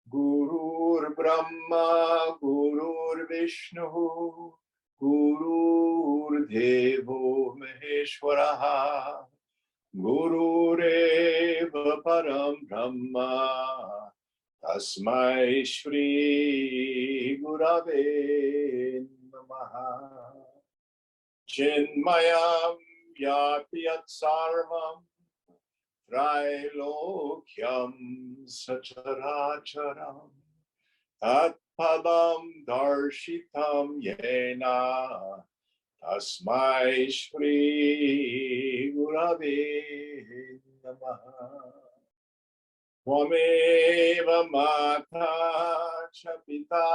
Gurur Brahma, Gurur Vishnu, Gurur Devo Maheshwaraha, Gurureva Param Brahma, Tasmai Shri Gurave Namaha. Chinmayam Yapyat Sarvam Trilokyam Sacharacharam Tatpadam Darshitam Yena Tasmai Shri Gurave Namaha. Tvameva Mata cha Pita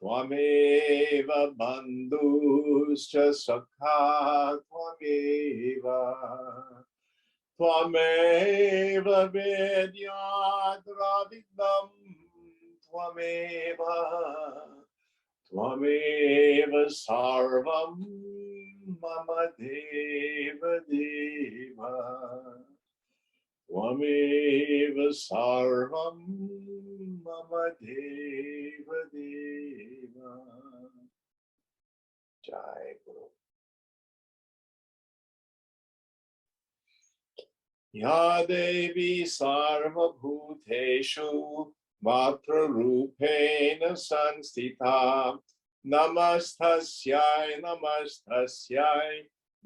Tvameva Bandhuscha Sakha Tvameva Vedyat Ravidam Tvameva Sarvam Mama Deva Deva Tvameva Sarvam Mama Deva Deva. Jai Guru. Ya Devi Sarva Bhuteshu Matra Rupena Sanstita Namastasyai Namastasyai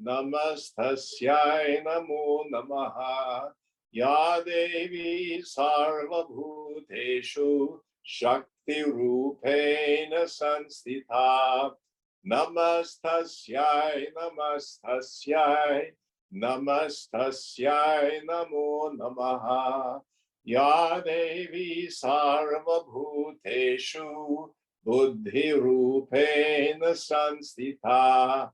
Namastasyai Namo Namaha. Ya Devi Sarva Bhuteshu Shakti Rupena Sanstita Namastasyai Namastasyai Namastasyai Namo Namaha. Ya Devi Sarva Bhuteshu Buddhi Rupena Sanstita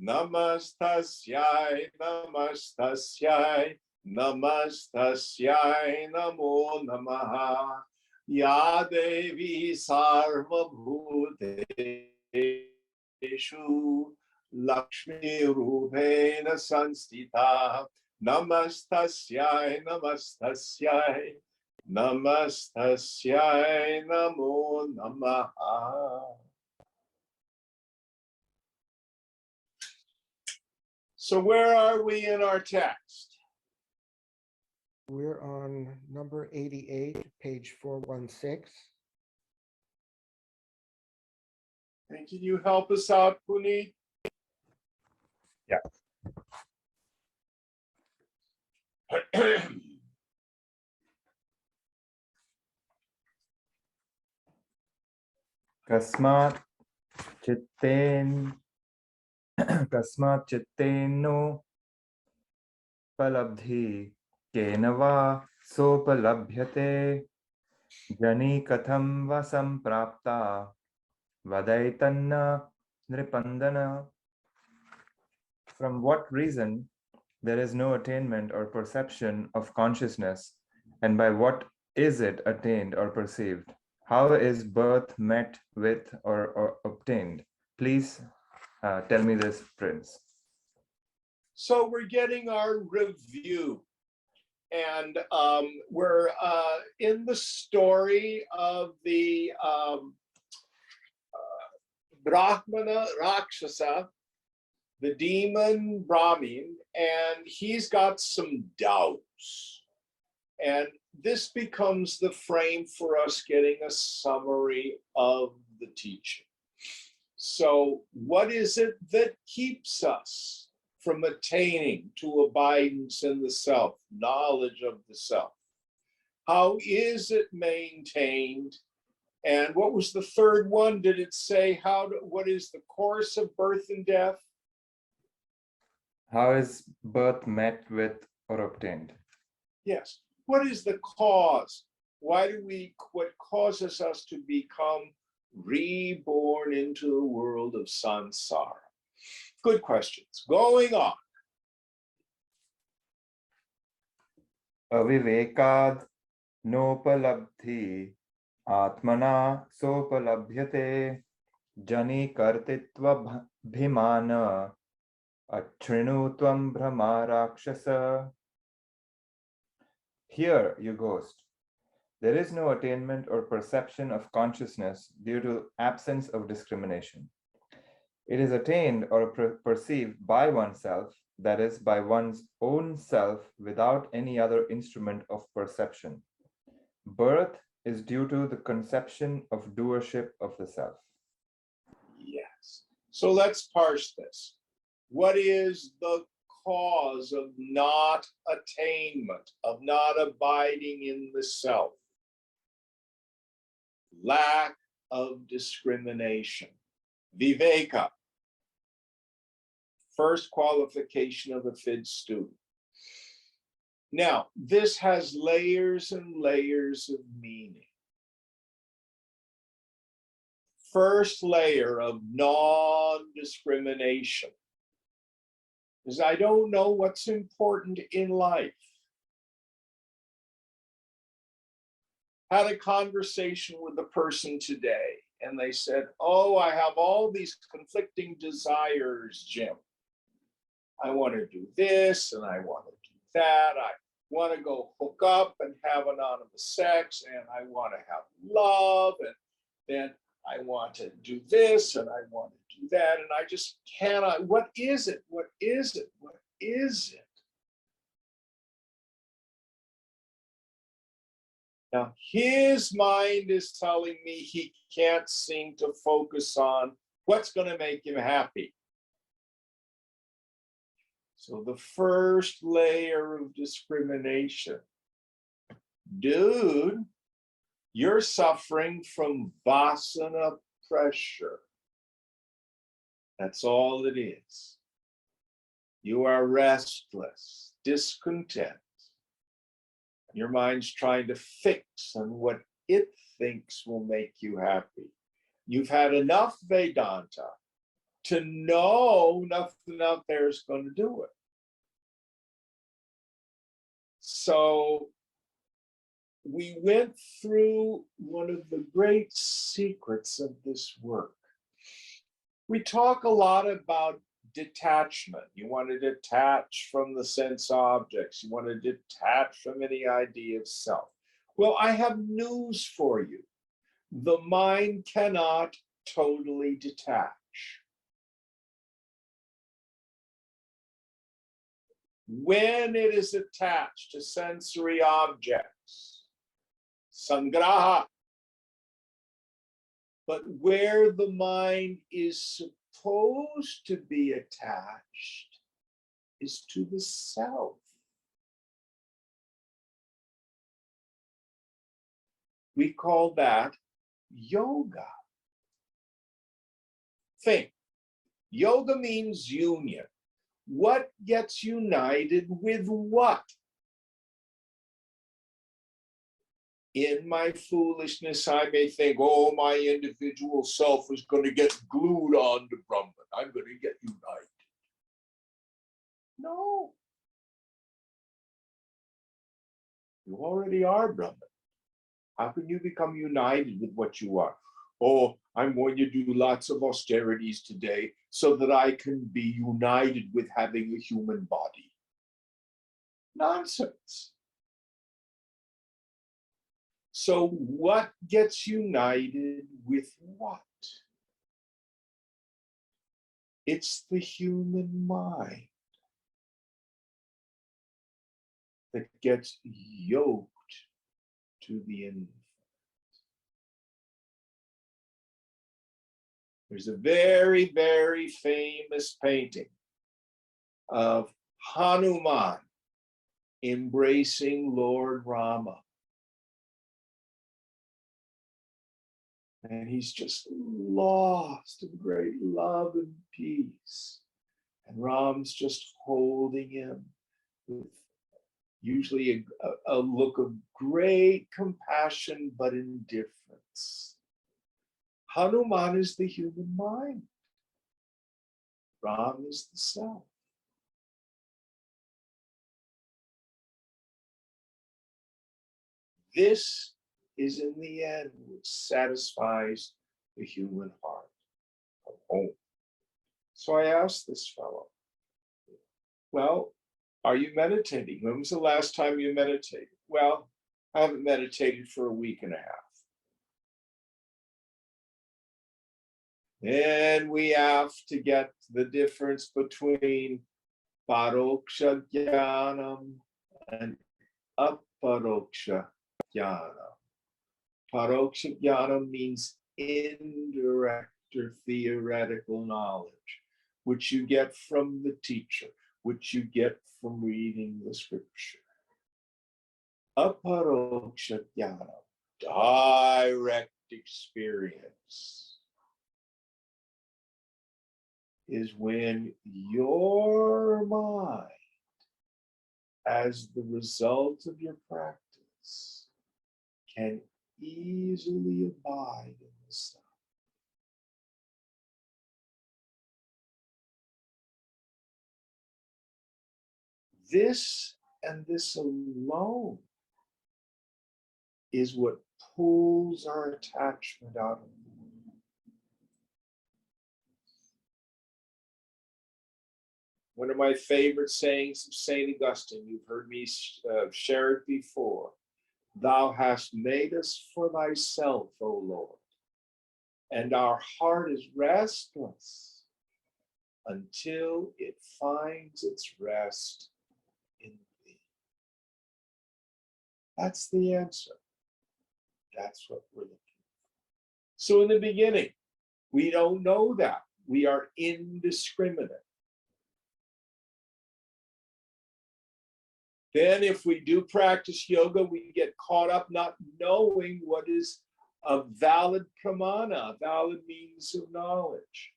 Namastasyai Namastasyai Namastasyai Namo Namaha. Ya Devi Sarva Bhuteshu Lakshmi Rupena Sanstita Namastasyai Namastasyai Namastasyai Namo Namaha. So where are we in our text? We're on number 88, page 416. And can you help us out, Puneet? Yeah. Kasmat chitteno palabdhi kenava sopalabhyate jani katham vasam prapta vadaitanna nripandana. From what reason there is no attainment or perception of consciousness, and by what is it attained or perceived? How is birth met with or obtained? Please tell me this, Prince. So we're getting our review, and we're in the story of the Brahmana Rakshasa, the demon Brahmin, and he's got some doubts. And this becomes the frame for us getting a summary of the teaching. So what is it that keeps us from attaining to abidance in the self, knowledge of the self? How is it maintained? And what was the third one? Did it say what is the course of birth and death? How is birth met with or obtained? Yes. What is the cause? What causes us to become reborn into the world of samsara? Good questions. Going on. Avivekad nopalabdhi Atmana sopalabhyate jani kartitva bhimana achrinu tvam brahma rakshasa. Hear, you ghost, there is no attainment or perception of consciousness due to absence of discrimination. It is attained or perceived by oneself, that is, by one's own self, without any other instrument of perception. Birth is due to the conception of doership of the self. Yes. So let's parse this. What is the cause of not attainment, of not abiding in the self? Lack of discrimination. Viveka. First qualification of a FID student. Now, this has layers and layers of meaning. First layer of non-discrimination is I don't know what's important in life. Had a conversation with a person today, and they said, oh, I have all these conflicting desires, Jim. I want to do this, and I want to do that. I want to go hook up and have anonymous sex, and I want to have love, and then I want to do this, and I want to do that, and I just cannot. What is it? What is it? What is it? Now, his mind is telling me he can't seem to focus on what's going to make him happy. So the first layer of discrimination, dude, you're suffering from vasana pressure. That's all it is. You are restless, discontent. Your mind's trying to fix on what it thinks will make you happy. You've had enough Vedanta to know nothing out there is going to do it. So we went through one of the great secrets of this work. We talk a lot about detachment. You want to detach from the sense objects. You want to detach from any idea of self. Well, I have news for you. The mind cannot totally detach. When it is attached to sensory objects, sangraha. But where the mind is supposed to be attached is to the self. We call that yoga. Think, yoga means union. What gets united with what? In my foolishness, I may think, oh, my individual self is going to get glued on to Brahman. I'm going to get united. No. You already are Brahman. How can you become united with what you are? Oh, I'm going to do lots of austerities today so that I can be united with having a human body. Nonsense. So what gets united with what? It's the human mind that gets yoked to the infinite. There's a very, very famous painting of Hanuman embracing Lord Rama. And he's just lost in great love and peace. And Ram's just holding him with usually a look of great compassion, but indifference. Hanuman is the human mind. Ram is the self. This is in the end which satisfies the human heart of home. So I asked this fellow, well, are you meditating? When was the last time you meditated? Well, I haven't meditated for a week and a half. Then we have to get the difference between paroksha jnanam and aparoksha jnanam. Paroksha jnanam means indirect or theoretical knowledge, which you get from the teacher, which you get from reading the scripture. Aparoksha jnanam, direct experience, is when your mind, as the result of your practice, can easily abide in the self. This and this alone is what pulls our attachment out of the world. One of my favorite sayings of St. Augustine, you've heard me share it before. Thou hast made us for thyself, O Lord, and our heart is restless until it finds its rest in thee. That's the answer. That's what we're looking for. So in the beginning, we don't know that. We are indiscriminate. Then if we do practice yoga, we get caught up not knowing what is a valid pramana, a valid means of knowledge.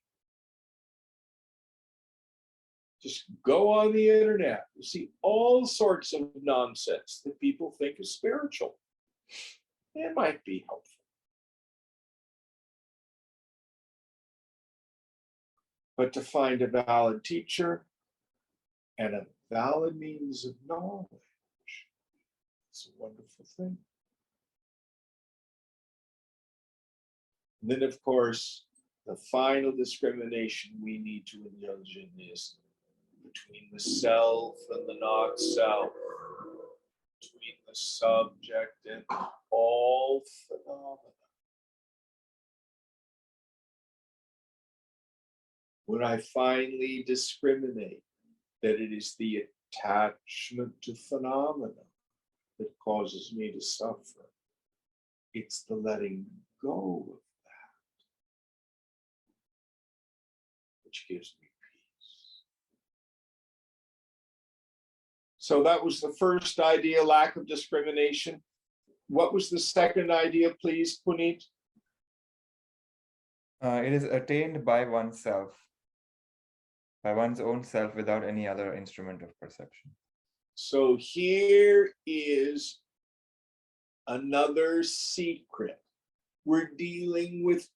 Just go on the internet. You see all sorts of nonsense that people think is spiritual. It might be helpful. But to find a valid teacher and a valid means of knowledge, it's a wonderful thing. And then, of course, the final discrimination we need to indulge in is between the self and the not self, between the subject and all phenomena. When I finally discriminate that it is the attachment to phenomena that causes me to suffer, it's the letting go of that which gives me peace. So that was the first idea, lack of discrimination. What was the second idea, please, Puneet? It is attained by oneself, by one's own self, without any other instrument of perception. So here is another secret. We're dealing with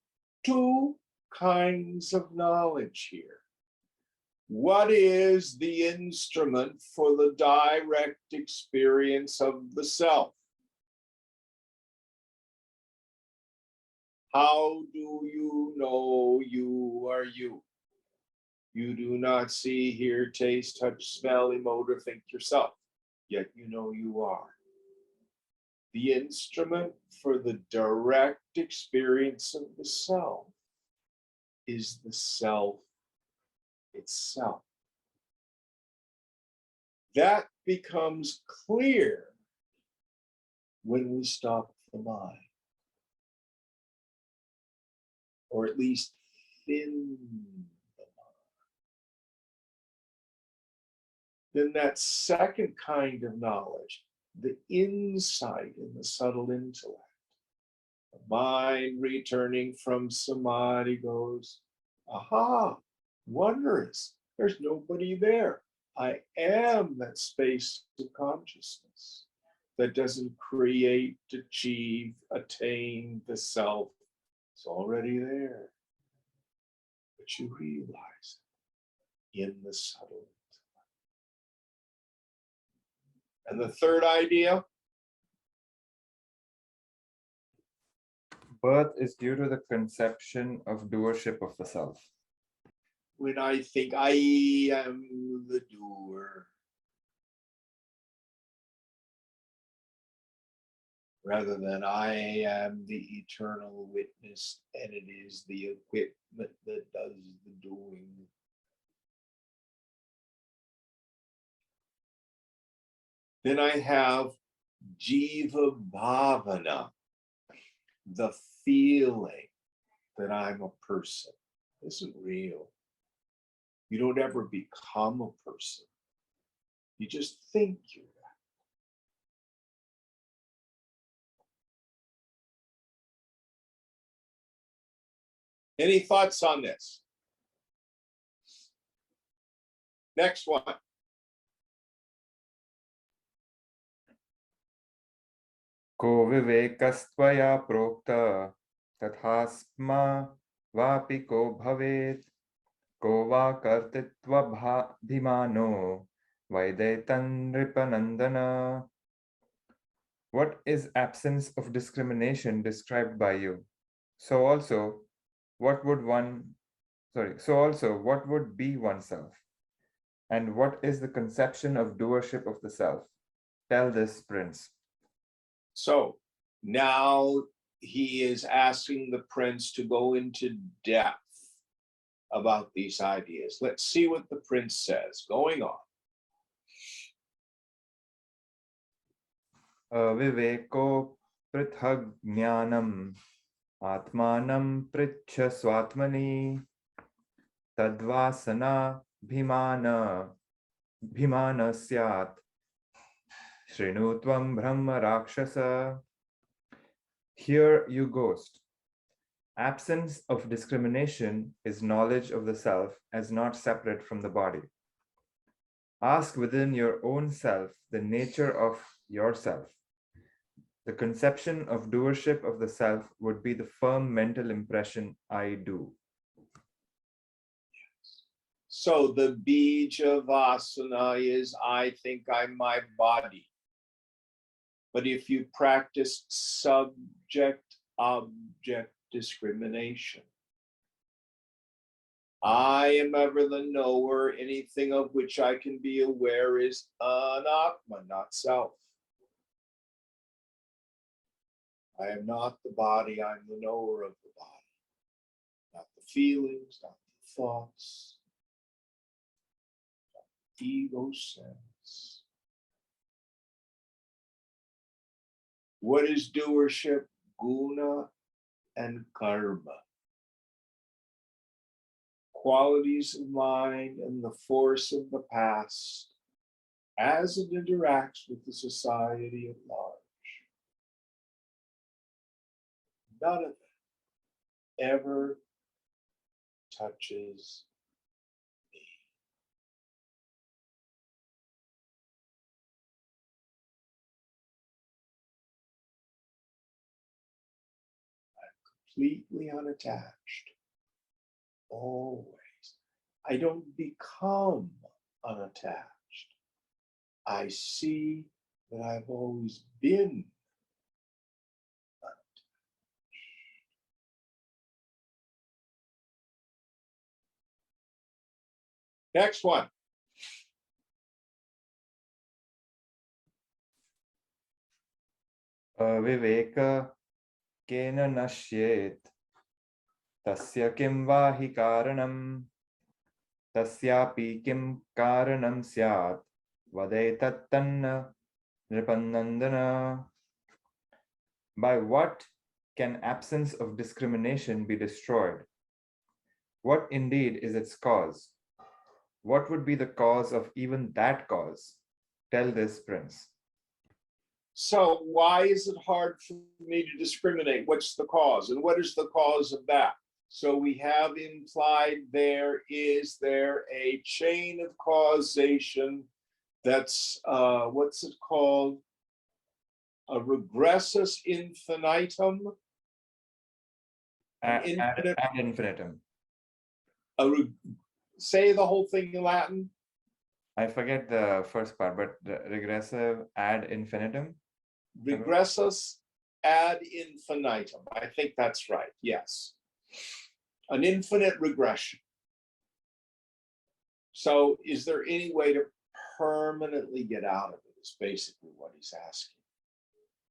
two kinds of knowledge here. What is the instrument for the direct experience of the self? How do you know you are you? You do not see, hear, taste, touch, smell, emote, or think yourself, yet you know you are. The instrument for the direct experience of the self is the self itself. That becomes clear when we stop the mind, or at least thin the mind. Then that second kind of knowledge, the insight in the subtle intellect, the mind returning from samadhi goes, aha, wondrous, there's nobody there. I am that space of consciousness that doesn't create, achieve, attain the self. It's already there. But you realize it in the subtle intellect. And the third idea, Birth is due to the conception of doership of the self. When I think I am the doer, rather than I am the eternal witness and it is the equipment that does the doing. Then I have Jiva Bhavana, the feeling that I'm a person. Isn't real. You don't ever become a person. You just think you're that. Any thoughts on this? Next one. Ko vivekastvaya prokta tathasma vapi ko bhavet ko va kartitva bhimano vaidetan nripanandana. What is absence of discrimination described by you? So also, what would be oneself? And what is the conception of doership of the self? Tell this, Prince. So now he is asking the prince to go into depth about these ideas. Let's see what the prince says. Going on. Viveko prithag jnanam atmanam prichha swatmani tadvasana bhimana syat shrinutvam brahma rakshasa. Here you ghost. Absence of discrimination is knowledge of the self as not separate from the body. Ask within your own self the nature of yourself. The conception of doership of the self would be the firm mental impression, I do. So the bija vasana is, I think I'm my body. But if you practice subject-object discrimination, I am ever the knower, anything of which I can be aware is anatma, not self. I am not the body, I'm the knower of the body. Not the feelings, not the thoughts, not the ego sense. What is doership? Guna and karma. Qualities of mind and the force of the past as it interacts with the society at large. None of it ever touches me. I'm completely unattached. Always. I don't become unattached. I see that I've always been unattached. Next one. Viveka kena nashyet tasya kim vahi karanam tasyapi kim karanam syat vadaitattanna nripanandana. By what can absence of discrimination be destroyed? What indeed is its cause? What would be the cause of even that cause? Tell this, Prince. So why is it hard for me to discriminate? What's the cause? And what is the cause of that? So we have implied there, is there a chain of causation that's, what's it called? A regressus infinitum? Ad infinitum. Say the whole thing in Latin. I forget the first part, but the regressive ad infinitum. Regressus ad infinitum. I think that's right. Yes. An infinite regression. So is there any way to permanently get out of it is basically what he's asking.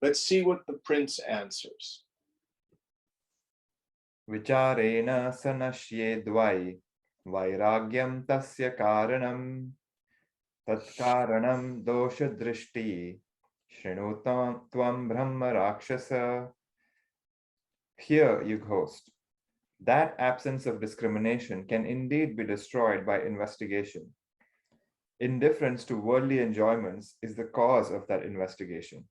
Let's see what the prince answers. Vicharena sanashyedvai vairagyam tasya karanam tatkaranam dosha drishti shrinutam tvam brahma rakshasa. Here, you host, that absence of discrimination can indeed be destroyed by investigation. Indifference to worldly enjoyments is the cause of that investigation.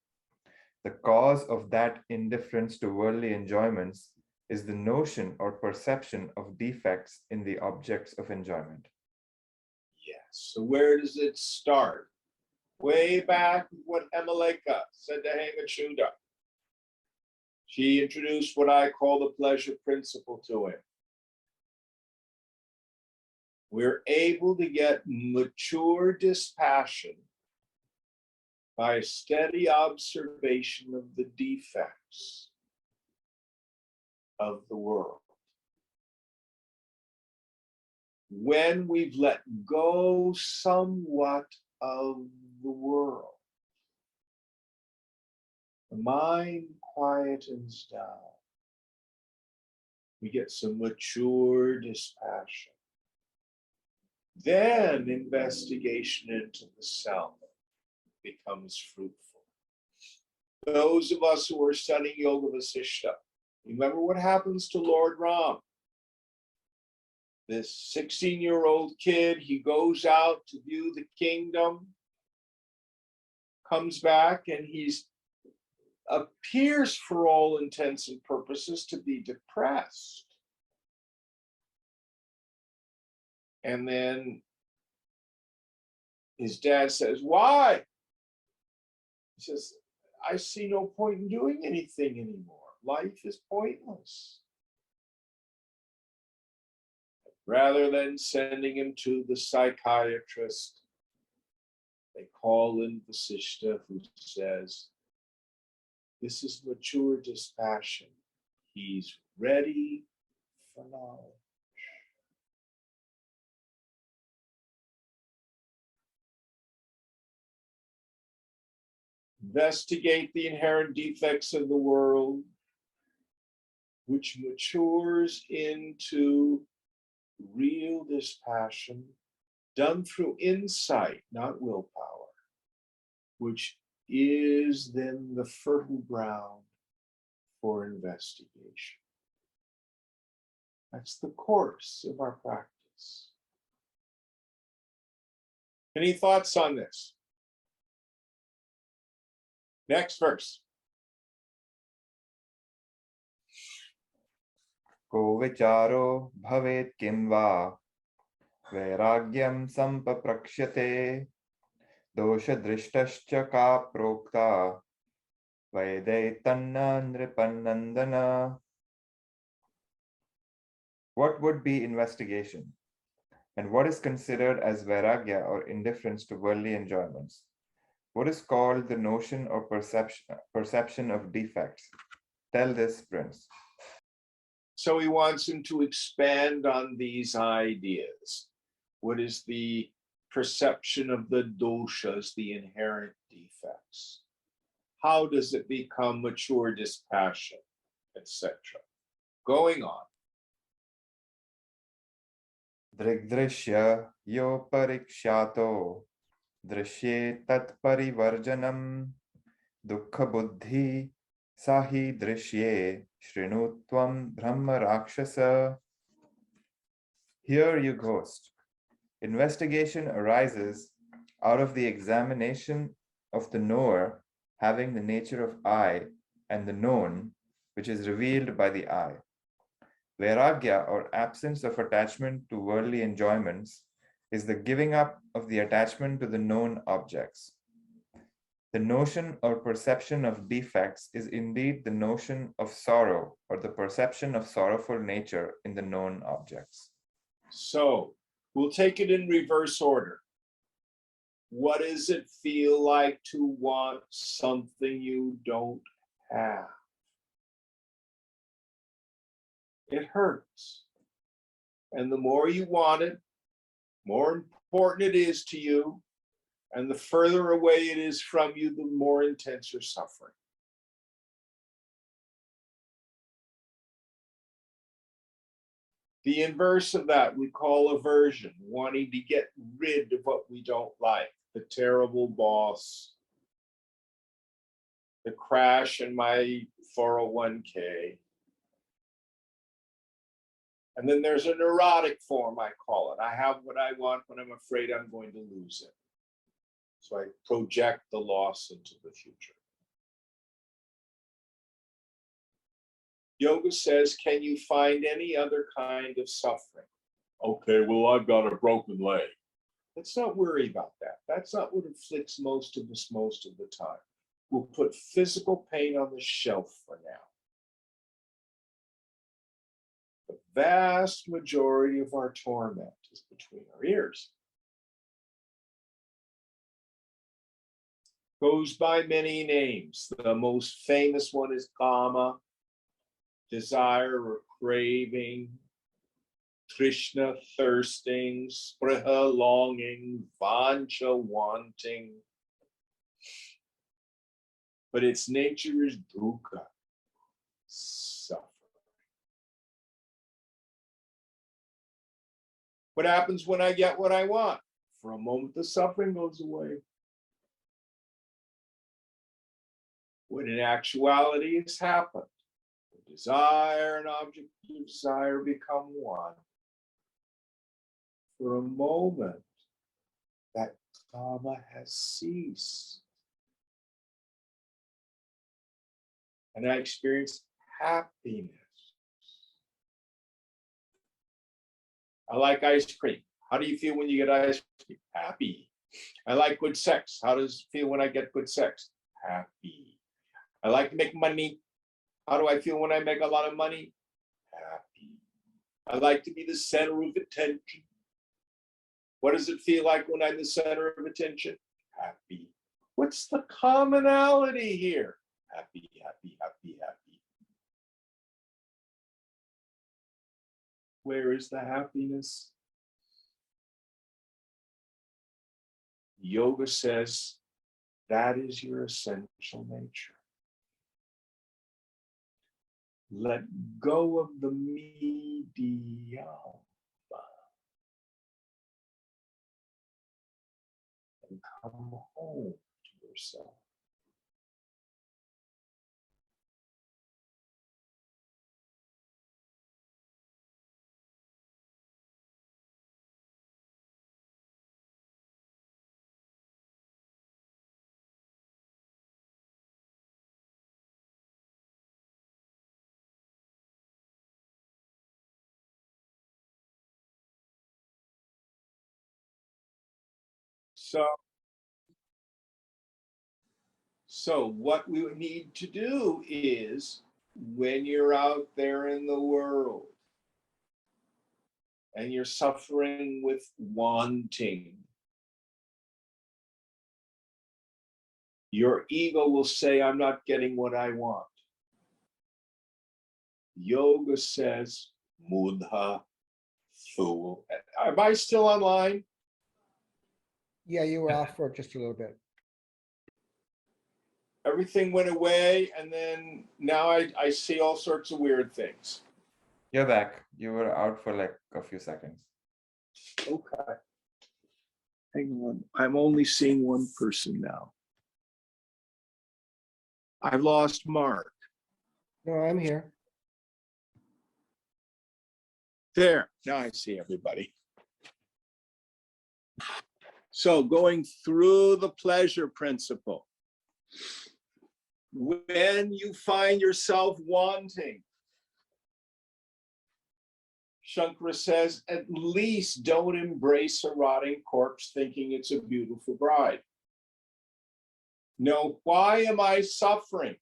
The cause of that indifference to worldly enjoyments is the notion or perception of defects in the objects of enjoyment. Yes. So where does it start? Way back what Emeleka said to Hemachuda. She introduced what I call the pleasure principle to him. We're able to get mature dispassion by a steady observation of the defects of the world. When we've let go somewhat of the world, the mind quietens down. We get some mature dispassion. Then investigation into the self becomes fruitful. Those of us who are studying Yoga Vasishta, remember what happens to Lord Ram. This 16-year-old kid, he goes out to view the kingdom, comes back, and he's appears for all intents and purposes to be depressed. And then his dad says, "Why?" He says, "I see no point in doing anything anymore. Life is pointless." Rather than sending him to the psychiatrist, they call in Vasishta, who says, "This is mature dispassion. He's ready for knowledge." Investigate the inherent defects of the world, which matures into real dispassion, done through insight, not willpower, which is then the fertile ground for investigation. That's the course of our practice. Any thoughts on this? Next verse. Ko vicharo bhavet kim va vairagyam sampaprakshate dosha drishtascha ka prokta vaidaitanna nripannandana. What would be investigation? And what is considered as vairagya or indifference to worldly enjoyments? What is called the notion or perception of defects? Tell this, Prince. So he wants him to expand on these ideas. What is the perception of the doshas, the inherent defects? How does it become mature dispassion, etc.? Going on. Drigdrishya yo parikshato drishye tat parivarjanam dukkha buddhi sahi drishye shrinutvam brahma rakshasa. Here, you ghost. Investigation arises out of the examination of the knower having the nature of I and the known, which is revealed by the I. Vairagya, or absence of attachment to worldly enjoyments, is the giving up of the attachment to the known objects. The notion or perception of defects is indeed the notion of sorrow or the perception of sorrowful nature in the known objects. So we'll take it in reverse order. What does it feel like to want something you don't have? it hurts. And the more you want it, more important it is to you. And the further away it is from you, the more intense your suffering. The inverse of that we call aversion, wanting to get rid of what we don't like, the terrible boss, the crash in my 401k. And then there's a neurotic form, I call it. I have what I want, but I'm afraid I'm going to lose it. So I project the loss into the future. Yoga says, can you find any other kind of suffering? Okay, well, I've got a broken leg. Let's not worry about that. That's not what afflicts most of us most of the time. We'll put physical pain on the shelf for now. The vast majority of our torment is between our ears. Goes by many names. The most famous one is kama, desire or craving, trishna, thirsting, spriha, longing, vancha, wanting. But its nature is dukkha, suffering. What happens when I get what I want? For a moment, the suffering goes away. When in actuality it's happened, the desire and object of desire become one. For a moment, that kama has ceased. And I experience happiness. I like ice cream. How do you feel when you get ice cream? Happy. I like good sex. How does it feel when I get good sex? Happy. I like to make money. How do I feel when I make a lot of money? Happy. I like to be the center of attention. What does it feel like when I'm the center of attention? Happy. What's the commonality here? Happy, happy, happy, happy. Where is the happiness? Yoga says that is your essential nature. Let go of the medium and come home to yourself. So what we need to do is, when you're out there in the world and you're suffering with wanting, your ego will say, I'm not getting what I want. Yoga says, mudha, fool. Am I still online? Yeah, you were off for just a little bit. Everything went away, and then now I see all sorts of weird things. You're back. You were out for like a few seconds. Okay. Hang on. I'm only seeing one person now. I've lost Mark. No, I'm here. There. Now I see everybody. So going through the pleasure principle. When you find yourself wanting, Shankara says, at least don't embrace a rotting corpse thinking it's a beautiful bride. No, why am I suffering?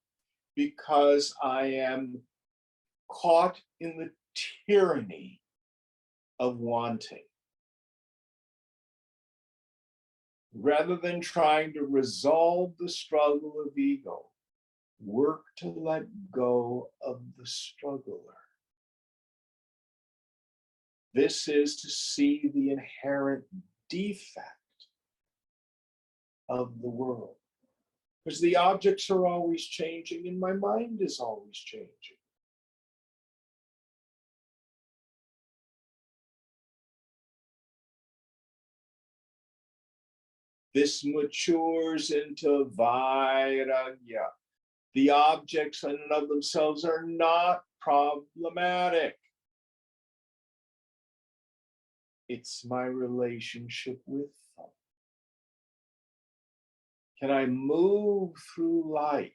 Because I am caught in the tyranny of wanting. Rather than trying to resolve the struggle of ego, work to let go of the struggler. This is to see the inherent defect of the world. Because the objects are always changing and my mind is always changing. This matures into vairagya. The objects in and of themselves are not problematic. It's my relationship with them. Can I move through life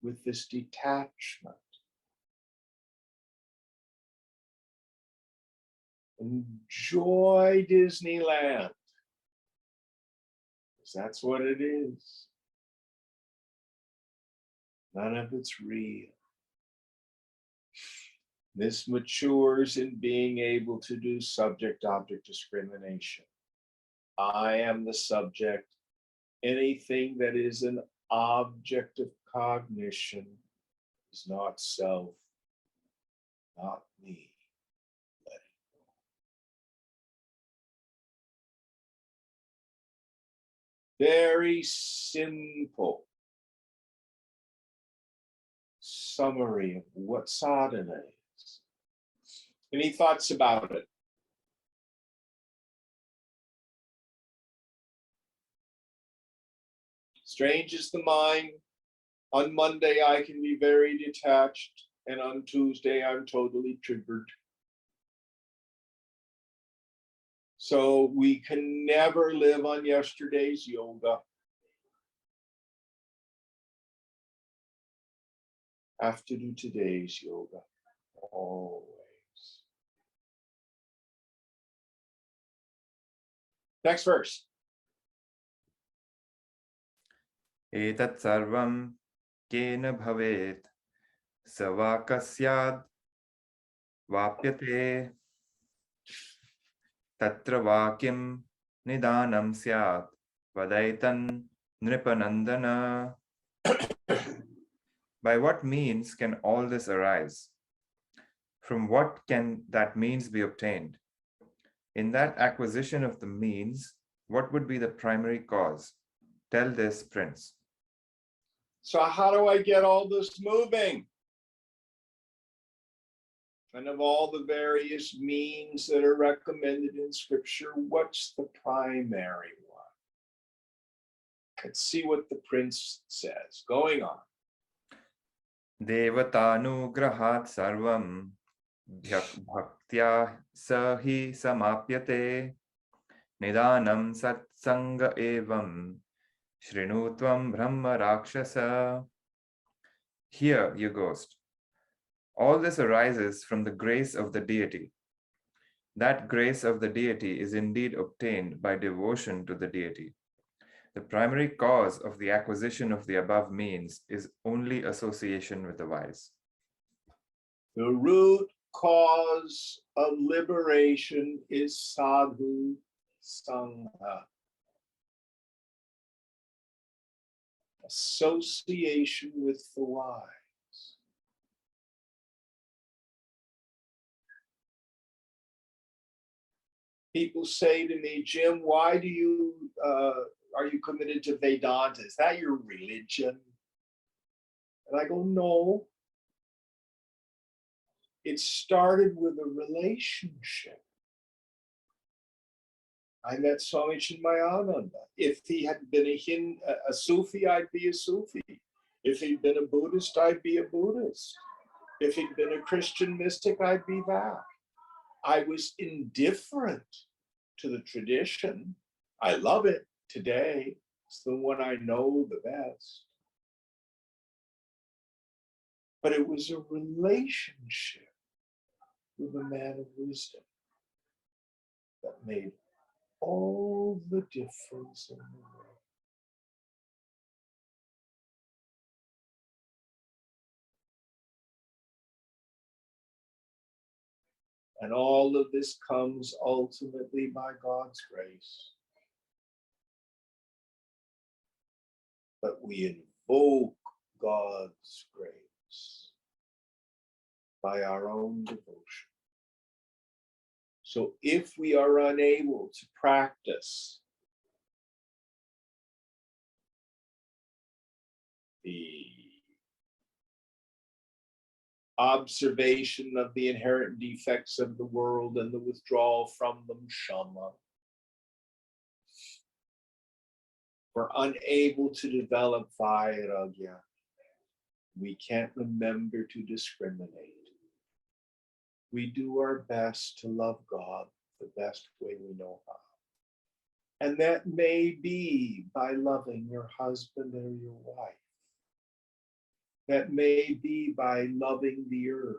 with this detachment? Enjoy Disneyland, because that's what it is. None of it's real. This matures in being able to do subject-object discrimination. I am the subject. Anything that is an object of cognition is not self, not me. Let it go. Very simple summary of what sadhana is. Any thoughts about it? Strange is the mind. On Monday, I can be very detached, and on Tuesday, I'm totally triggered. So we can never live on yesterday's yoga. Have to do today's yoga, always. Next verse. Etat sarvam kena bhavet savakasyad vapyate tatra vakyam nidanam syat vadaitan nripanandana. By what means can all this arise? From what can that means be obtained? In that acquisition of the means, what would be the primary cause? Tell this, Prince. So how do I get all this moving? And of all the various means that are recommended in scripture, what's the primary one? Let's see what the prince says. Going on. Devatanugrahat sarvam bhaktya sahi samapyate nidanam satsanga evam shrinutvam brahma rakshasa. Here, you ghost. All this arises from the grace of the deity. That grace of the deity is indeed obtained by devotion to the deity. The primary cause of the acquisition of the above means is only association with the wise. The root cause of liberation is sadhu sangha. Association with the wise. People say to me, Jim, why do you, are you committed to Vedanta? Is that your religion? And I go, no. It started with a relationship. I met Swami Chinmayananda. If he had been a Sufi, I'd be a Sufi. If he'd been a Buddhist, I'd be a Buddhist. If he'd been a Christian mystic, I'd be that. I was indifferent to the tradition. I love it today. It's the one I know the best. But it was a relationship with a man of wisdom that made all the difference in the world. And all of this comes ultimately by God's grace. But we invoke God's grace by our own devotion. So if we are unable to practice the observation of the inherent defects of the world and the withdrawal from them, shama, we're unable to develop vairagya. We can't remember to discriminate. We do our best to love God the best way we know how. And that may be by loving your husband or your wife. That may be by loving the earth.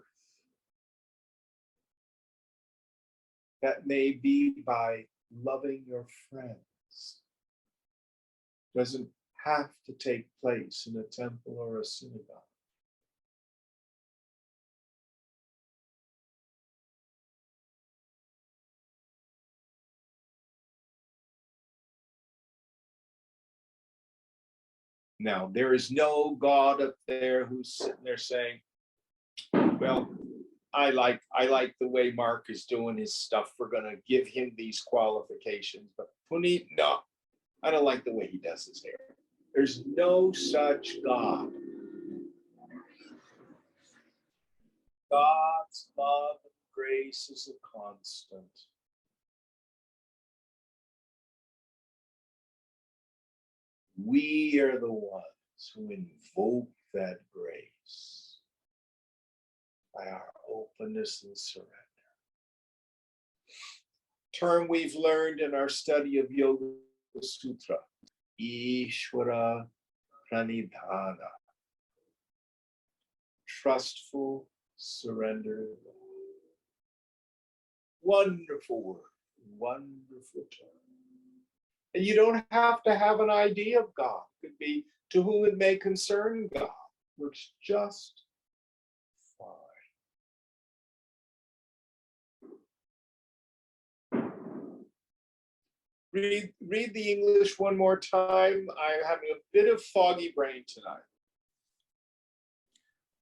That may be by loving your friends. Doesn't have to take place in a temple or a synagogue. Now, there is no God up there who's sitting there saying, well, I like the way Mark is doing his stuff. We're going to give him these qualifications. But Puneet, no, I don't like the way he does his hair. There's no such God. God's love and grace is a constant. We are the ones who invoke that grace by our openness and surrender. Term we've learned in our study of Yoga Sutra, Ishvara Pranidhana, trustful surrender. Wonderful word, wonderful term. And you don't have to have an idea of God. It could be to whom it may concern God. Works just fine. Read the English one more time. I'm having a bit of foggy brain tonight.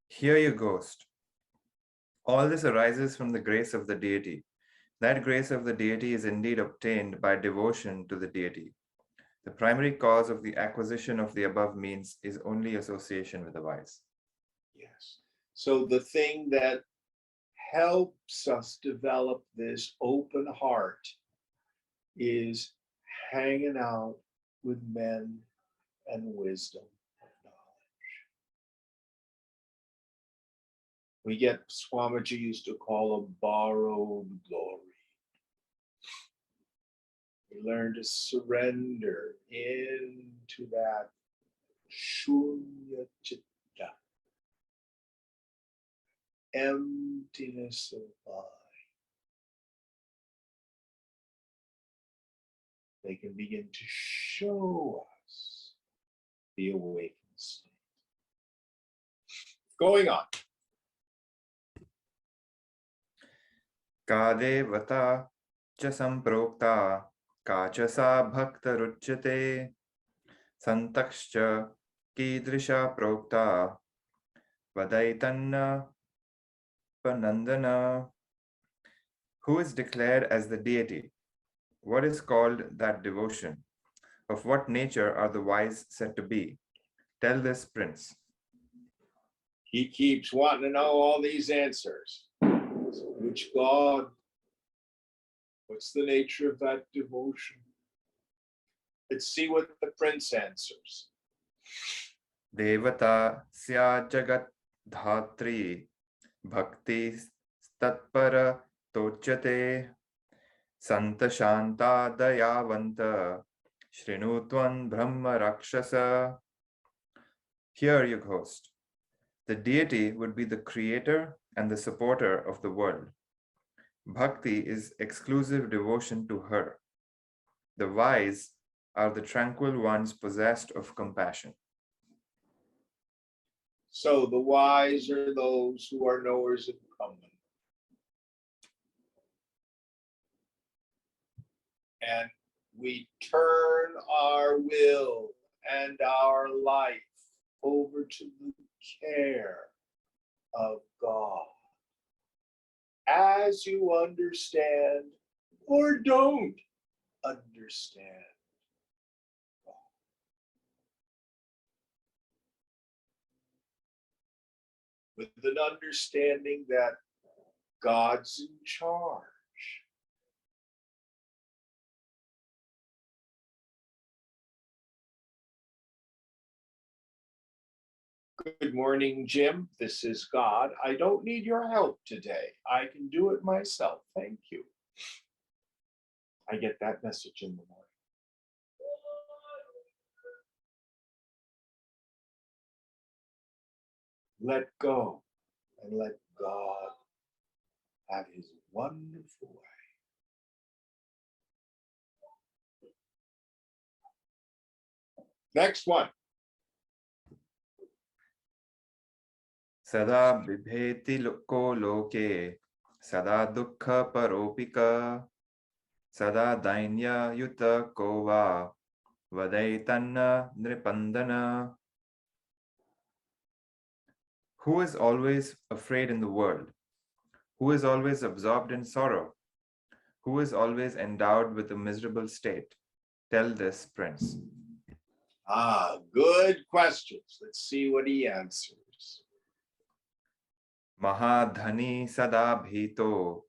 Here you ghost. All this arises from the grace of the deity. That grace of the deity is indeed obtained by devotion to the deity. The primary cause of the acquisition of the above means is only association with the wise. Yes. So the thing that helps us develop this open heart is hanging out with men and wisdom of knowledge. We get, Swamiji used to call a borrowed glory. We learn to surrender into that shunya chitta, emptiness of mind. They can begin to show us the awakened state. Going on. Kadevata cha samprokta kachasa bhakta ruchyate santakscha kidrisha prokta vadaitanna panandana. Who is declared as the deity? What is called that devotion? Of what nature are the wise said to be? Tell this, Prince. He keeps wanting to know all these answers. So which God? What's the nature of that devotion? Let's see what the prince answers. Devata sya jagat dhatri bhakti tatpara tochate santa shanta dayavanta shrinutvan brahma rakshasa. Here, your host. The deity would be the creator and the supporter of the world. Bhakti is exclusive devotion to her. The wise are the tranquil ones possessed of compassion. So the wise are those who are knowers of Brahman. And we turn our will and our life over to the care of God. As you understand or don't understand. With an understanding that God's in charge. Good morning, Jim. This is God. I don't need your help today. I can do it myself. Thank you. I get that message in the morning. Let go and let God have his wonderful way. Next one. Sada bibheti ko loke, sada dukkha paropika, sada dainya yuta kova, vadaitanna nripandana. Who is always afraid in the world? Who is always absorbed in sorrow? Who is always endowed with a miserable state? Tell this, Prince. Good questions. Let's see what he answers. Mahadhani sada bhito,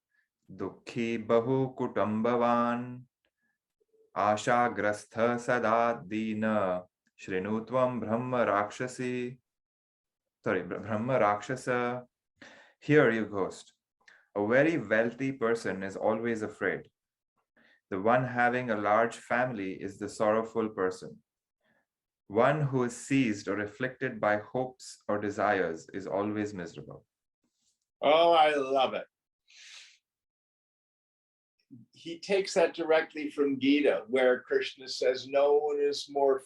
dukhi bahu kutumbavan, ashagrastha sada dina, shrinutvam brahma rakshasi. Brahma rakshasa. Here, you ghost. A very wealthy person is always afraid. The one having a large family is the sorrowful person. One who is seized or afflicted by hopes or desires is always miserable. Oh, I love it. He takes that directly from Gita, where Krishna says, no one is more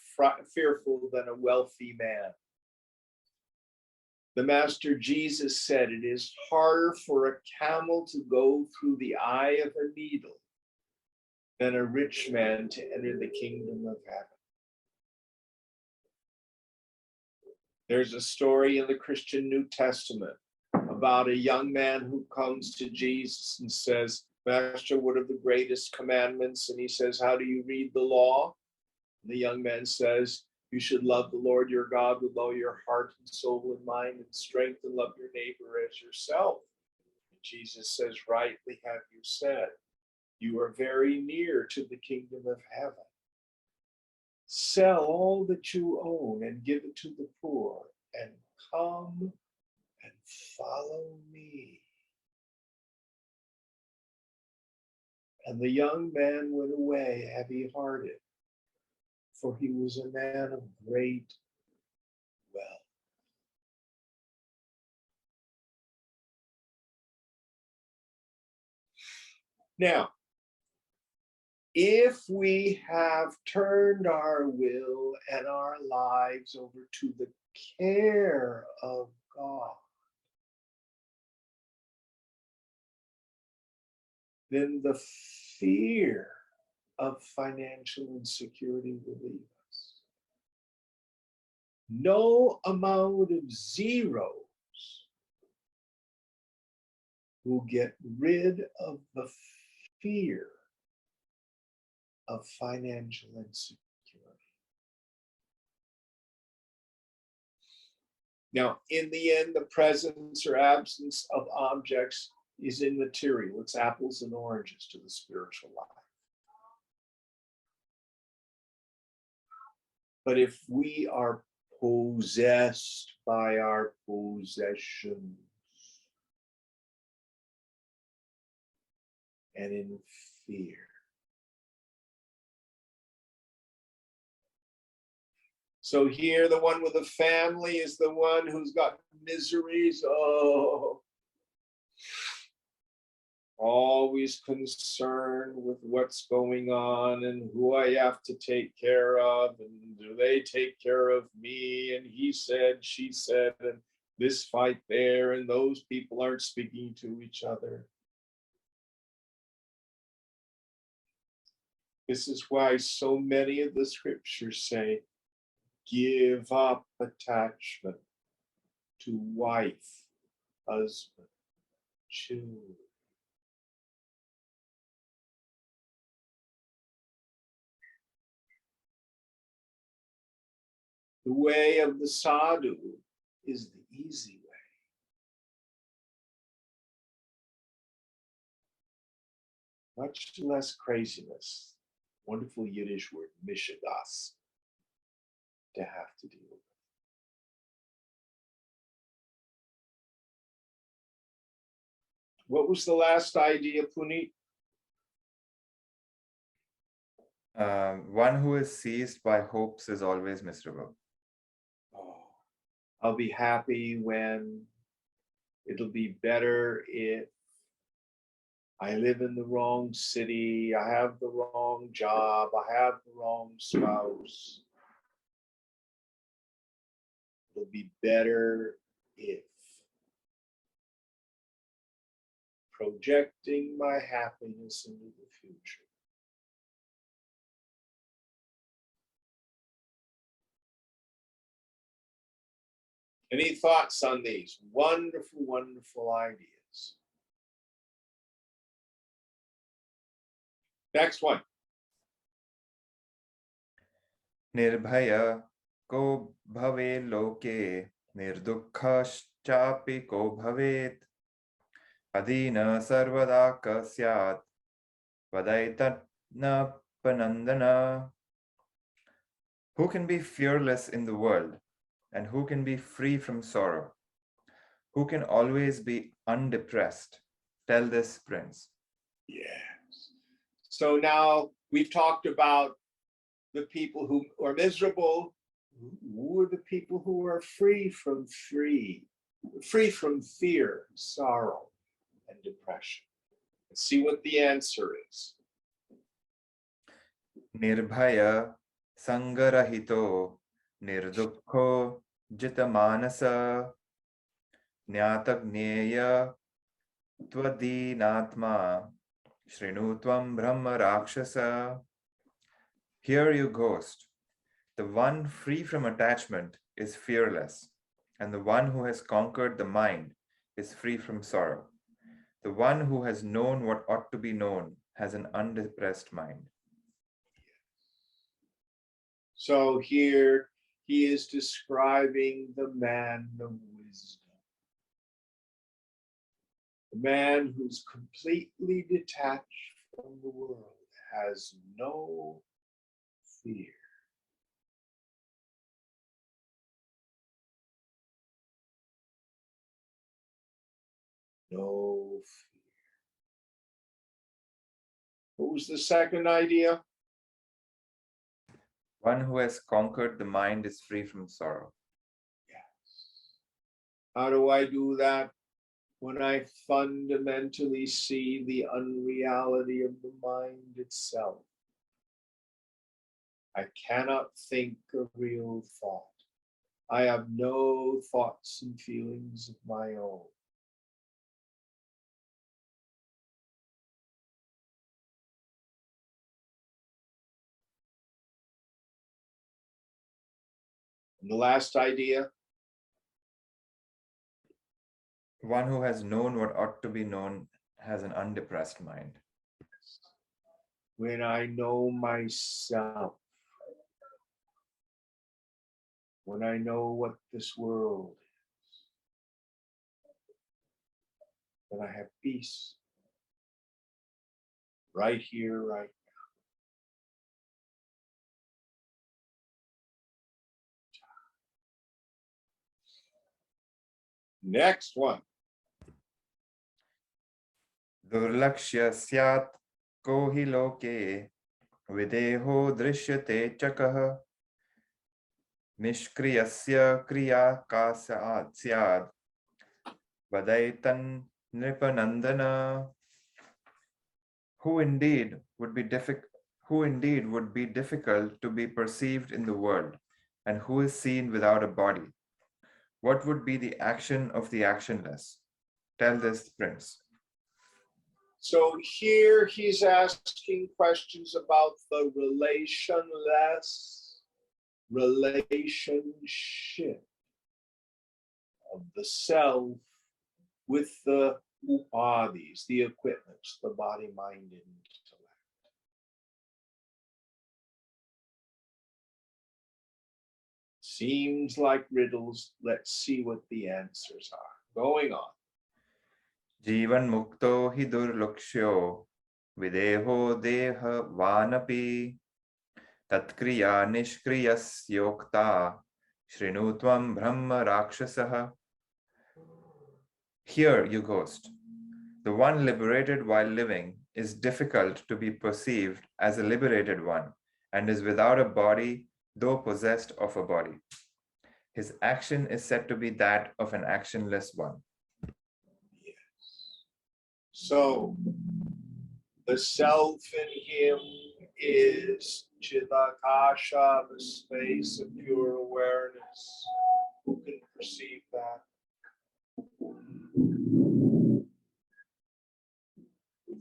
fearful than a wealthy man. The Master Jesus said, it is harder for a camel to go through the eye of a needle than a rich man to enter the kingdom of heaven. There's a story in the Christian New Testament about a young man who comes to Jesus and says, Master, what are the greatest commandments? And he says, how do you read the law? And the young man says, you should love the Lord your God with all your heart and soul and mind and strength, and love your neighbor as yourself. And Jesus says, rightly have you said, you are very near to the kingdom of heaven. Sell all that you own and give it to the poor, and come and follow me. And the young man went away heavy-hearted, for he was a man of great wealth. Now, if we have turned our will and our lives over to the care of God, then the fear of financial insecurity will leave us. No amount of zeros will get rid of the fear of financial insecurity. Now, in the end, the presence or absence of objects is immaterial. It's apples and oranges to the spiritual life. But if we are possessed by our possessions and in fear, so here, the one with a family is the one who's got miseries. Oh, always concerned with what's going on and who I have to take care of, and do they take care of me? And he said, she said, and this fight there, and those people aren't speaking to each other. This is why so many of the scriptures say, give up attachment to wife, husband, children. The way of the sadhu is the easy way. Much less craziness. Wonderful Yiddish word, mishigas, to have to deal with. What was the last idea, Puneet? One who is seized by hopes is always miserable. Oh, I'll be happy when, it'll be better if, I live in the wrong city, I have the wrong job, I have the wrong spouse. It'll be better if. Projecting my happiness into the future. Any thoughts on these? Wonderful, wonderful ideas. Next one. Nirbhaya ko bhave loke nirdukkhaschapi ko bhavet adina sarvada kasyat vadaitatna panandana. Who can be fearless in the world, and who can be free from sorrow? Who can always be undepressed? Tell this, Prince. Yes. So now we've talked about the people who are miserable. Who are the people who are free from fear, sorrow, and depression? Let's see what the answer is. Nirbhaya sangarahito nirdukho jitamanasa nyatagneya twadinatma shrinutvam brahma rakshasa. Hear you, ghost. The one free from attachment is fearless, and the one who has conquered the mind is free from sorrow. The one who has known what ought to be known has an undepressed mind. So here he is describing the man of wisdom. The man who's completely detached from the world, has no fear. No fear. What was the second idea? One who has conquered the mind is free from sorrow. Yes. How do I do that? When I fundamentally see the unreality of the mind itself. I cannot think a real thought. I have no thoughts and feelings of my own. And the last idea? One who has known what ought to be known has an undepressed mind. When I know myself, when I know what this world is, then I have peace right here, right now. Next one. Durlakshya syat ko hi loke videho drishyate chakah nishkriyasya kriya ka syad vadaitan nripanandana. Who indeed would be difficult to be perceived in the world, and who is seen without a body? What would be the action of the actionless? Tell this, Prince. So here he's asking questions about the relationless relationship of the self with the upadhis, the equipments, the body, mind, and intellect. Seems like riddles. Let's see what the answers are. Going on. Jivan mukto hi durlukshyo videho deha vanapi tatkriya nishkriyas yokta shrinutvam brahma rakshasaha. Hear, you ghost. The one liberated while living is difficult to be perceived as a liberated one and is without a body, though possessed of a body. His action is said to be that of an actionless one. Yes. So the self in him is Chitakasha, the space of pure awareness. Who can perceive that?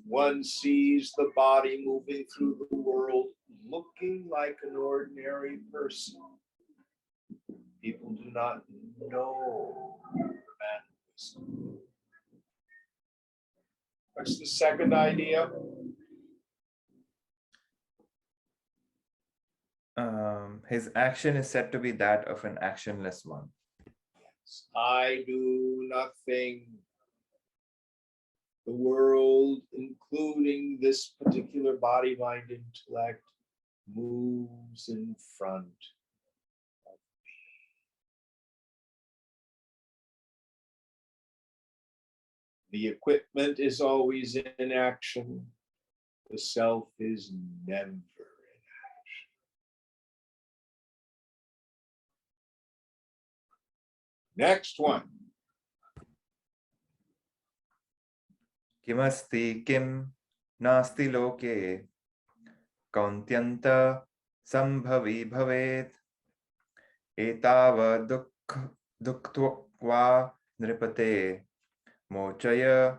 One sees the body moving through the world looking like an ordinary person. People do not know the man. What's the second idea? His action is said to be that of an actionless one. Yes. I do nothing. The world, including this particular body, mind, intellect, moves in front of me. The equipment is always in action. The self is never in action. Next one. Kimasti kim nasti loke kauntyanta sambhavi bhavet etava duktva nripate mochaya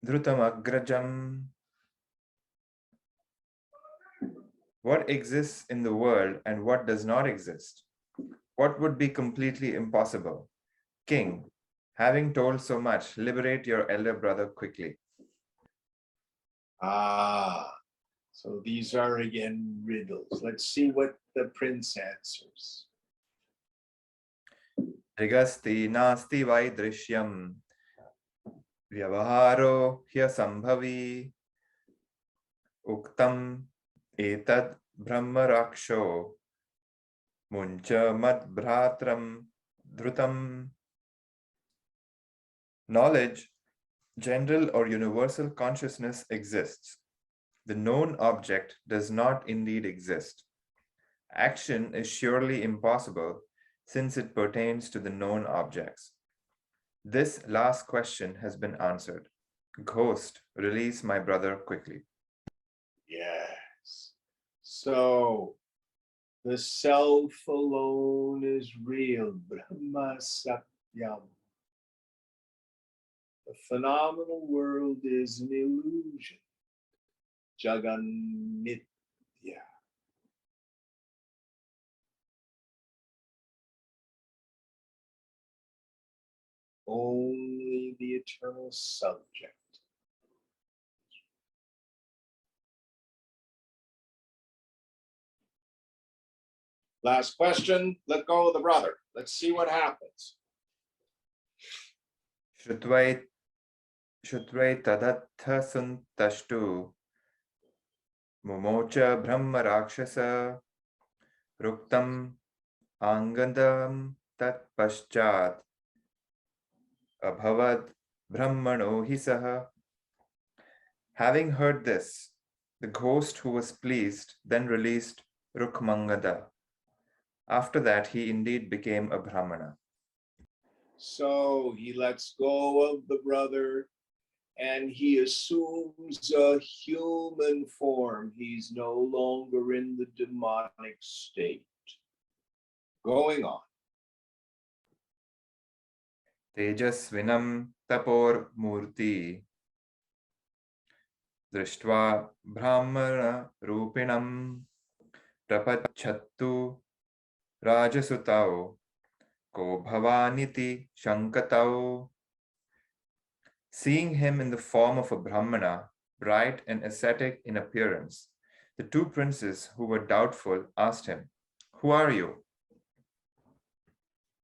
Agrajam. What exists in the world and what does not exist? What would be completely impossible? King, having told so much, liberate your elder brother quickly. So these are again riddles. Let's see what the prince answers. Rigasti nasti vaidrishyam vyavaharo hyasambhavi uktam etad brahmaraksho muncha mad bhratram dhrutam. Knowledge, general or universal consciousness exists. The known object does not indeed exist. Action is surely impossible since it pertains to the known objects. This last question has been answered. Ghost, release my brother quickly. Yes. So the self alone is real. Brahma Satyam. The phenomenal world is an illusion. Jagan Mithya. Only the eternal subject. Last question. Let go of the brother. Let's see what happens. Shutvai tadatha suntashtu mumocha brahma rakshasa ruktam angandam tat paschat abhavad brahmano hisaha. Having heard this, the ghost who was pleased then released Rukmangada. After that, he indeed became a Brahmana. So he lets go of the brother and he assumes a human form. He's no longer in the demonic state. Going on. Tejasvinam tapor murti drishtva brahmana rupinam prapachattu rajasutao ko bhavaniti shankatao. Seeing him in the form of a Brahmana, bright and ascetic in appearance, the two princes who were doubtful asked him, Who are you?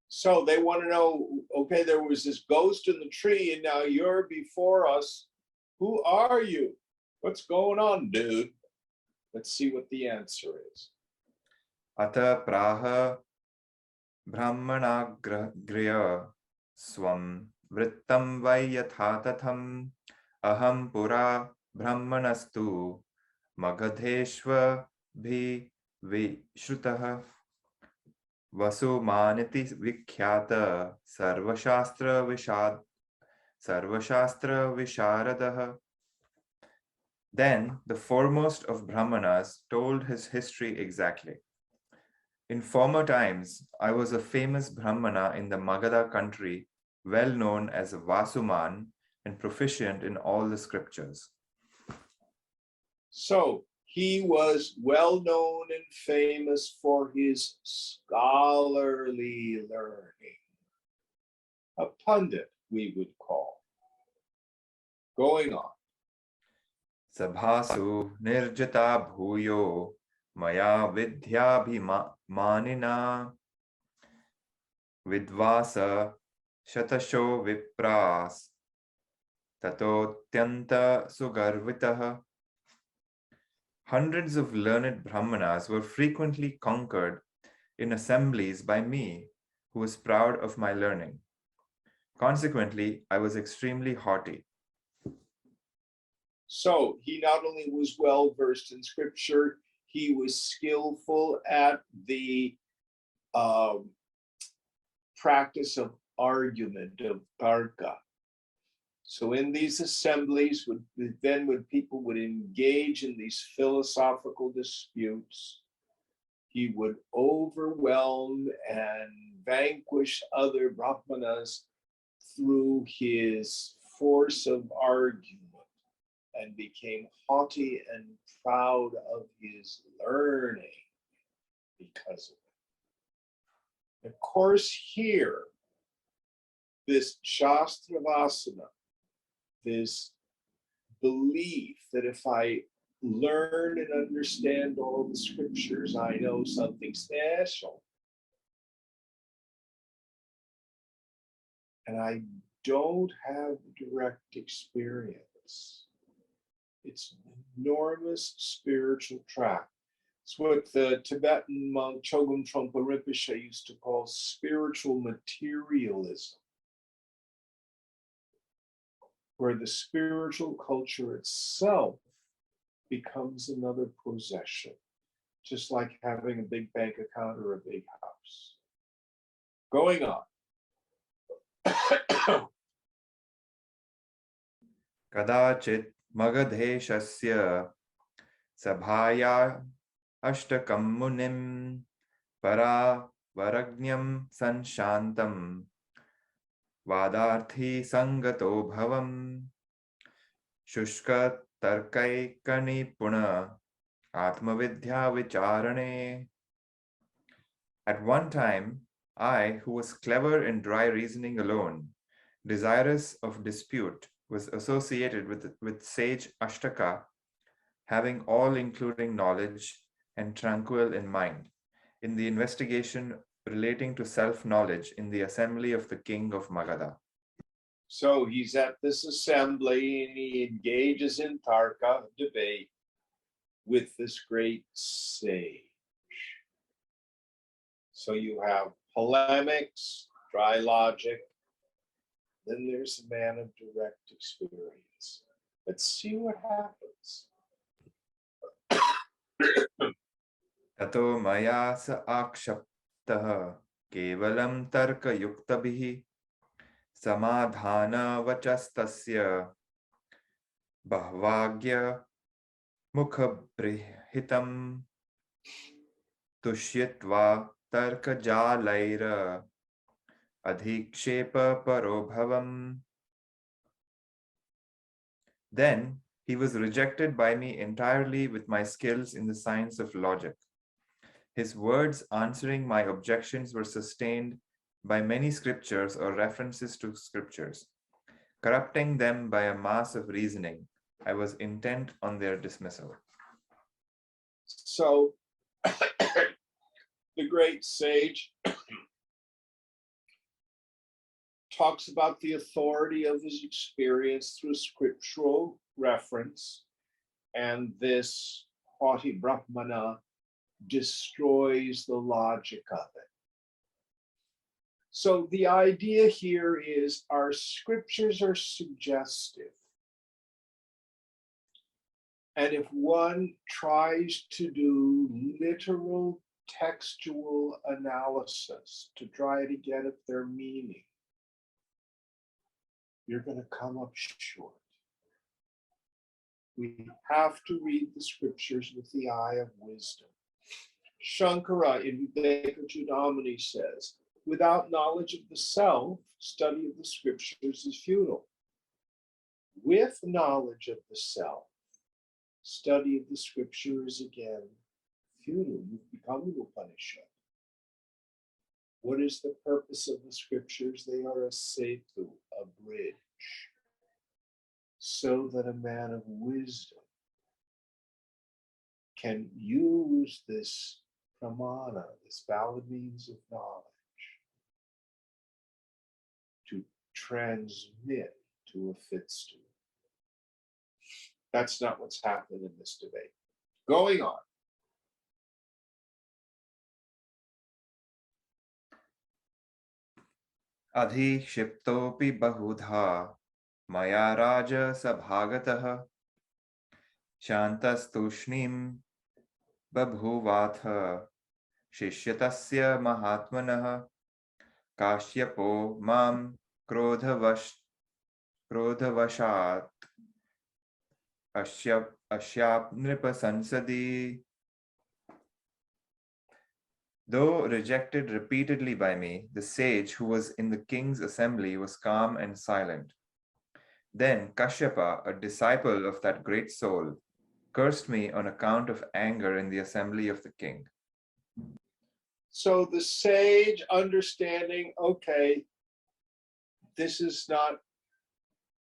So they want to know, okay, there was this ghost in the tree and now you're before us. Who are you? What's going on, dude? Let's see what the answer is. Ata praha brahmanagrya swam vrittam vai yatha tatham aham pura brahmanastu magadheshva bhi vishrutah vasumaniti vikhyata sarvashastra visharadaha. Then the foremost of Brahmanas told his history exactly. In former times, I was a famous Brahmana in the Magadha country, well known as a Vasuman and proficient in all the scriptures. So he was well known and famous for his scholarly learning. A pundit, we would call. Going on. Sabhasu nirjata bhuyo maya vidyabhimanina vidvasa shatasho vipras tatotyanta sugarvitaha. Hundreds of learned Brahmanas were frequently conquered in assemblies by me, who was proud of my learning. Consequently, I was extremely haughty. So he not only was well versed in scripture, he was skillful at the practice of argument, of tarka. So in these assemblies, when people would engage in these philosophical disputes, he would overwhelm and vanquish other Brahmanas through his force of argument, and became haughty and proud of his learning because of it. Of course, here, this Shastravasana, this belief that if I learn and understand all the scriptures, I know something special. And I don't have direct experience. It's an enormous spiritual trap. It's what the Tibetan monk Chogyam Trungpa Rinpoche used to call spiritual materialism, where the spiritual culture itself becomes another possession, just like having a big bank account or a big house. Going on. Kadachit magadheshasya sabhaya ashtakam munim para varagnyam sanshantam vadarthi sangato bhavam shushka tarkai kanipuna atmavidya vicharane. At one time, I, who was clever in dry reasoning alone, desirous of dispute, was associated with sage Ashtaka, having all including knowledge and tranquil in mind, in the investigation relating to self-knowledge in the assembly of the king of Magadha. So he's at this assembly and he engages in tarka, debate, with this great sage. So you have polemics, dry logic, then there's a man of direct experience. Let's see what happens. Tato maya sa akshaptaha kevalam tarka yuktabhihi samadhana vachastasya bahvagya mukhabrihitam tushyatva tarka jalaira adhikshepa parobhavam. Then he was rejected by me entirely with my skills in the science of logic. His words answering my objections were sustained by many scriptures or references to scriptures. Corrupting them by a mass of reasoning, I was intent on their dismissal. So the great sage, talks about the authority of his experience through scriptural reference, and this haughty Brahmana destroys the logic of it. So the idea here is our scriptures are suggestive. And if one tries to do literal textual analysis to try to get at their meaning, you're going to come up short. We have to read the scriptures with the eye of wisdom. Shankara in v88 says, without knowledge of the self, study of the scriptures is futile. With knowledge of the self, study of the scripture is again futile. You've become an Upanishad. What is the purpose of the scriptures? They are a setu, a bridge, so that a man of wisdom can use this pramana, this valid means of knowledge, to transmit to a fit student. That's not what's happened in this debate. Going on. अधिक्षिप्तोऽपि बहुधा मया राजसभागतः शान्तस्तूष्णीं बभूवाथ शिष्यतस्य महात्मनः काश्यपो मां क्रोधवशात् अस्याप्नृपसंसदि. Though rejected repeatedly by me, the sage who was in the king's assembly was calm and silent. Then Kashyapa, a disciple of that great soul, cursed me on account of anger in the assembly of the king. So the sage, understanding, okay, this is not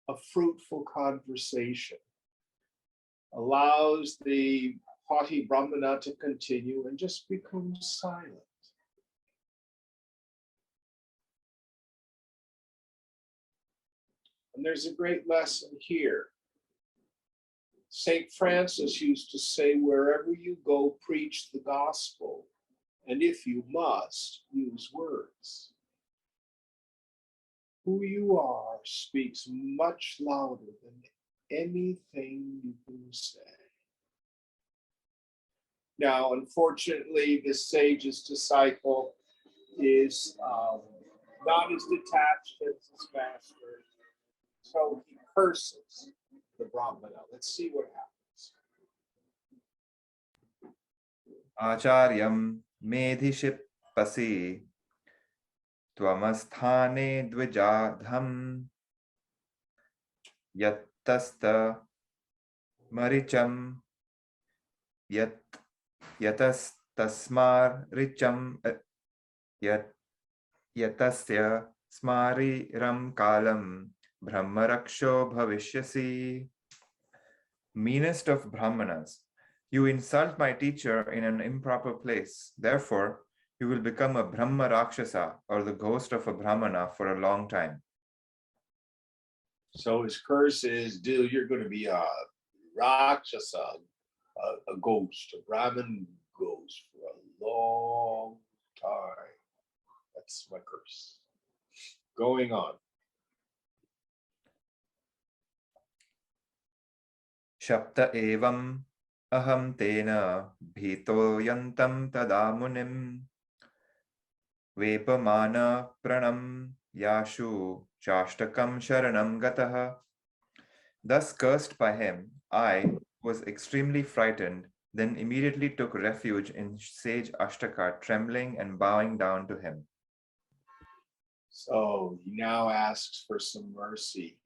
a fruitful conversation, allows the haughty Brahmana to continue and just becomes silent. And there's a great lesson here. St. Francis used to say, wherever you go, preach the gospel, and if you must, use words. Who you are speaks much louder than anything you can say. Now, unfortunately, this sage's disciple is not as detached as his master, so he curses the Brahmana. Let's see what happens. Acharyam medhishipasi tvamasthane dvijadham yattasta maricham yatastasmar richam yatasya smariram kalam brahmaraksho bhavishyasi. Meanest of Brahmanas, you insult my teacher in an improper place. Therefore, you will become a Brahma Rakshasa, or the ghost of a Brahmana, for a long time. So his curse is, dude, you're going to be a Rakshasa, a ghost, a Brahmin ghost for a long time. That's my curse. Going on. Shapta evam aham tena bhito yantam tada munim vepamana pranam yashu shashtakam sharanam gataha. Thus cursed by him, I was extremely frightened, then immediately took refuge in sage Ashtaka, trembling and bowing down to him. So he now asks for some mercy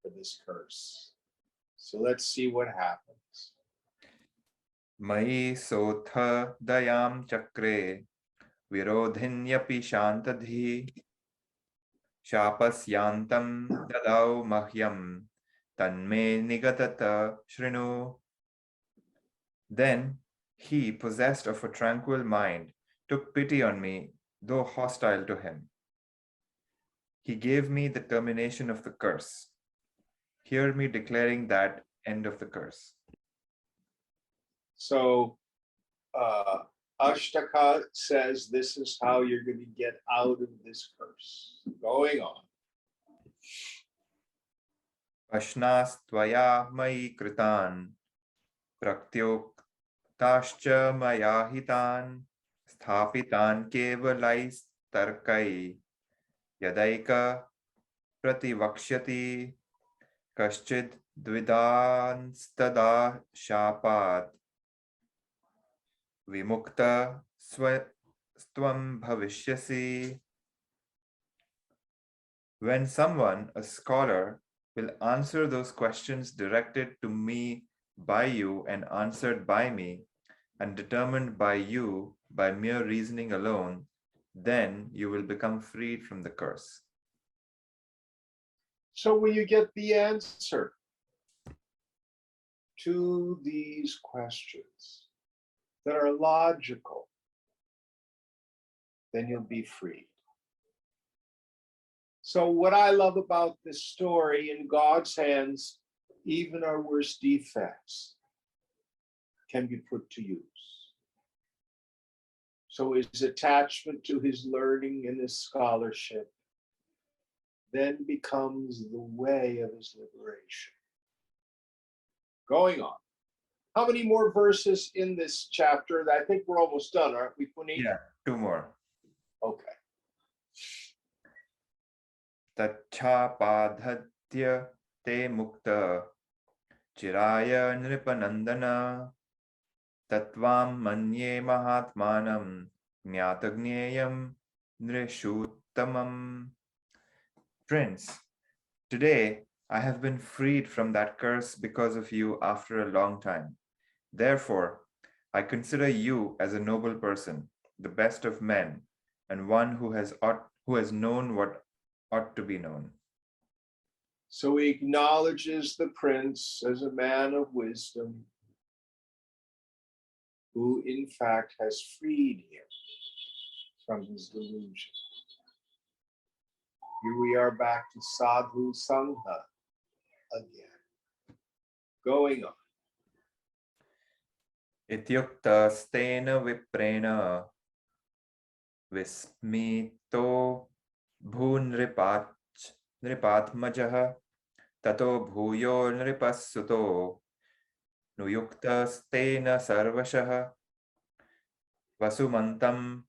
for this curse. So let's see what happens. Mai sotha dayam chakre virodhinyapi shantadhi shapasyantam dadau mahyam tanme nigatata shrinu. Then he, possessed of a tranquil mind, took pity on me, though hostile to him. He gave me the termination of the curse. Hear me declaring that end of the curse. So Ashtaka says this is how you're going to get out of this curse. Going on. Ashnas-tvaya mayi kritan praktyoktascha maya hitan sthapitan kevalais tarkai yadaika prativakshyati kaschid dvidanstada shapat vimukta stvam bhavishyasi. When someone, a scholar, will answer those questions directed to me by you and answered by me and determined by you by mere reasoning alone, then you will become freed from the curse. So when you get the answer to these questions that are logical, then you'll be freed. So what I love about this story, in God's hands, even our worst defects can be put to use. So his attachment to his learning and his scholarship then becomes the way of his liberation. Going on. How many more verses in this chapter? I think we're almost done, aren't we, Puneet? Yeah, two more. Okay. Tachapadhatya te mukta chiraya nripanandana tatvam manye mahatmanam jnatagneyam nrishuttamam. Prince, today I have been freed from that curse because of you after a long time. Therefore, I consider you as a noble person, the best of men, and one who has known what ought to be known. So he acknowledges the prince as a man of wisdom who in fact has freed him from his delusion. Here we are back to Sadhu Sangha again. Going on. Ityukta stena viprena vismito nripatmajah tato bhuyo nripassuto nuyukta stena sarvashah vasumantam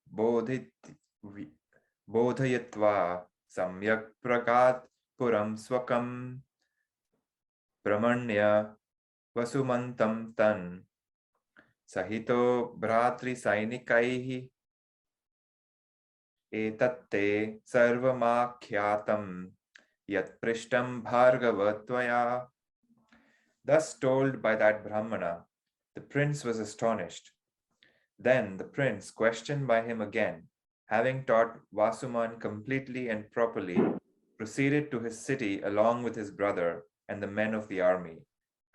bodhayatva samyak pragat puram swakam pramanya vasumantam tan sahito bhratri sainikaihi etatte sarvamakhyatam yat prishtam bhargava tvaya. Thus told by that Brahmana, the prince was astonished. Then the prince, questioned by him again, having taught Vasuman completely and properly, proceeded to his city along with his brother and the men of the army,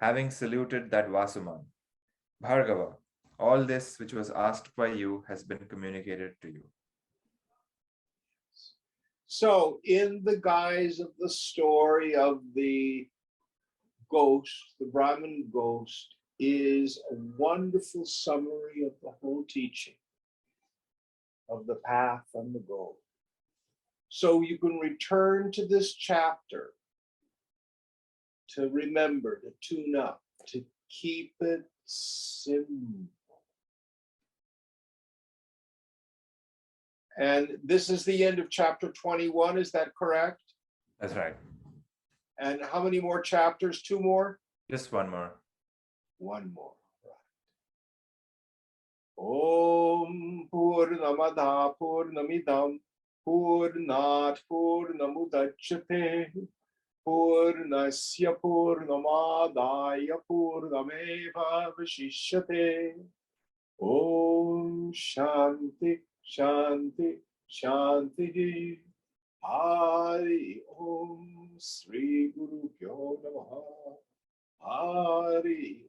having saluted that Vasuman. Bhargava, all this which was asked by you has been communicated to you. So in the guise of the story of the ghost, the Brahmin ghost, is a wonderful summary of the whole teaching of the path and the goal. So you can return to this chapter to remember, to tune up, to keep it simple. And this is the end of chapter 21, is that correct? That's right. And how many more chapters? Two more? Just one more. One more. Om Purnamada Purnamidam Purnat Purnamudachyate Purnasya Purnamadaya Purnameva Vashishyate. Om Shanti Shanti Shanti. Hari Om Sri Guru Pyo Namaha. Hari